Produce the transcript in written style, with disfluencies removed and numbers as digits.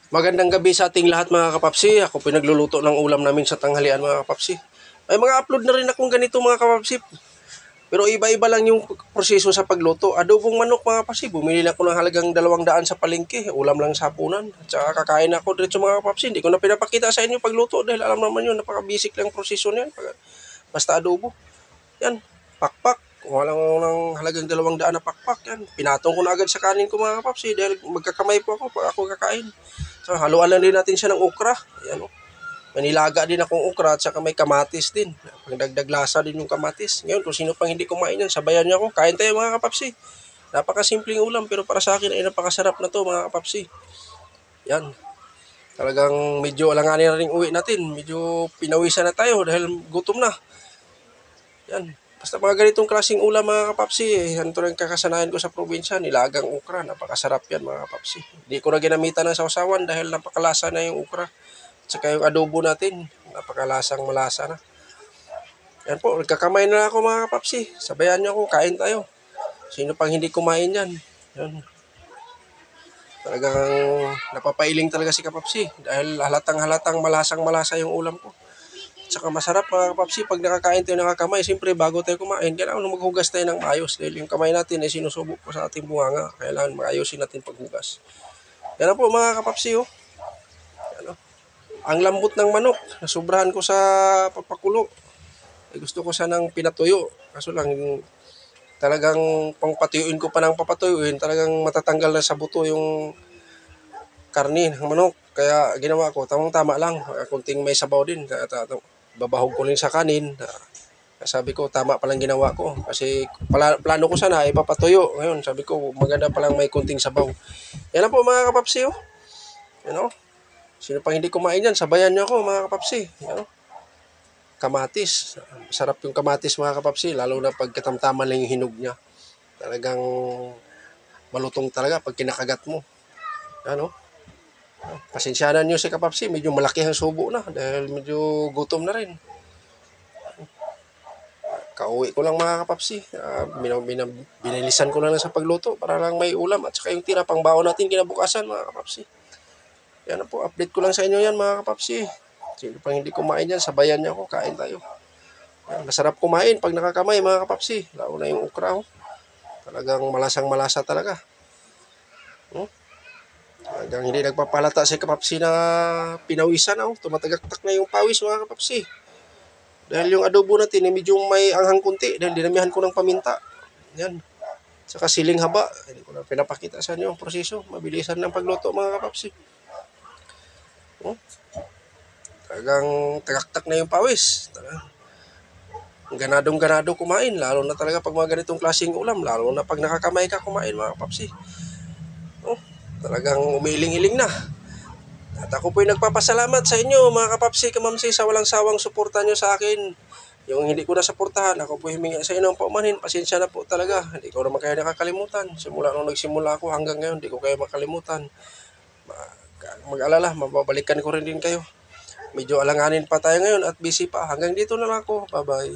Magandang gabi sa ating lahat mga kapapsi. Ako pinagluluto ng ulam namin sa tanghalian mga kapapsi. May mga upload na rin akong ganito mga kapapsi. Pero iba-iba lang yung proseso sa pagluto. Adobong manok mga kapapsi. Bumili lang ako ng halagang 200 sa palengke. Ulam lang sa hapunan. At saka kakain ako diretso mga kapapsi. Hindi ko na pinapakita sa inyo pagluto dahil alam naman yun, napaka-basic lang proseso niyan. Basta adobo. Yan, pakpak. Kung lang ng halagang 200 na pakpak yan. Pinatong ko na agad sa kanin ko mga kapapsi dahil magkakamay po ako pag ako kakain. So, haluan lang din natin siya ng okra. Ayan, oh. May nilaga din akong okra at saka may kamatis din. Pagdagdag lasa din yung kamatis. Ngayon, kung sino pang hindi kumain yan, sabayan niyo ako. Kain tayo mga kapapsi. Napakasimpleng ulam pero para sa akin ay napakasarap na to mga kapapsi. Yan. Talagang medyo alanganin na rin uwi natin. Medyo pinawisan na tayo dahil gutom na. Yan. Basta mga ganitong klaseng ulam mga kapapsi, yan to rin kakasanayan ko sa probinsya, nilagang okra, napakasarap yan mga kapapsi. Hindi ko na ginamitan ng sausawan dahil napakalasa na yung okra. At saka yung adobo natin, napakalasang malasa na. Yan po, nagkakamay na ako mga kapapsi. Sabayan niyo ako, kain tayo. Sino pang hindi kumain yan? Yan. Talagang napapailing talaga si kapapsi dahil halatang malasa yung ulam ko. Saka masarap mga kapapsi pag nakakain tayo nakakamay. Siyempre bago tayo kumain, kailangan maghugas tayo ng maayos dahil yung kamay natin ay sinusubok po sa ating bunganga. Kailangan maayusin natin paghugas. Yan po mga kapapsi. Oh. Yan, oh. Ang lambot ng manok, nasubrahan ko sa papakulo. Gusto ko sanang pinatuyo. Kaso lang talagang pangpatuyuin ko pa ng papatuyuin, talagang matatanggal na sa buto yung karne ng manok. Kaya ginawa ko, tamang-tama lang. Kunting may sabaw din. Babahog ko rin sa kanin. Sabi ko, tama palang ginawa ko. Kasi plano ko sana, ipapatuyo. Ngayon, sabi ko, maganda palang may kunting sabaw. Yan na po mga kapapsi. Oh. Yan o. Sino pang hindi kumain yan, sabayan niyo ako mga kapapsi. Yan o. Kamatis. Sarap yung kamatis mga kapapsi. Lalo na pag katamtaman lang yung hinog niya. Talagang malutong talaga pag kinakagat mo. Yan o. Pasensyanan nyo si kapapsi, medyo malaki ang subo na dahil medyo gutom na rin. Kauwi ko lang mga kapapsi, binilisan ko lang sa pagluto para lang may ulam at saka yung tira pang baon natin kinabukasan mga kapapsi. Yan na po, update ko lang sa inyo yan mga kapapsi. Sino pang hindi kumain yan, sabayan niyo ako, kain tayo. Yan, masarap kumain pag nakakamay mga kapapsi, lalo na yung okra. Talagang malasang malasa talaga. Hanggang hindi nagpapalata si kapapsi na pinawisan ako. Tumatagaktak na yung pawis mga kapapsi. Dahil yung adobo natin medyo may anghang kunti dahil dinamihan ko ng paminta. Yan. Saka siling haba. Hindi ko na pinapakita sa inyo ang proseso. Mabilisan ng pagluto mga kapapsi. Talagang tagaktak na yung pawis. Ganadong-ganado kumain. Lalo na talaga pag mga ganitong klaseng ulam. Lalo na pag nakakamay ka kumain mga kapapsi. Talagang umiiling-iling na. At ako po'y nagpapasalamat sa inyo mga kapapsi, kamamsi sa walang sawang suporta nyo sa akin. Yung hindi ko nasaportahan, ako po'y humingi sa inyo ng paumanhin. Pasensya na po talaga. Hindi ko naman kayo nakakalimutan. Simula nung nagsimula ako hanggang ngayon, hindi ko kayo makalimutan. Mag-alala, mababalikan ko rin din kayo. Medyo alanganin pa tayo ngayon at busy pa. Hanggang dito na lang ako. Bye-bye.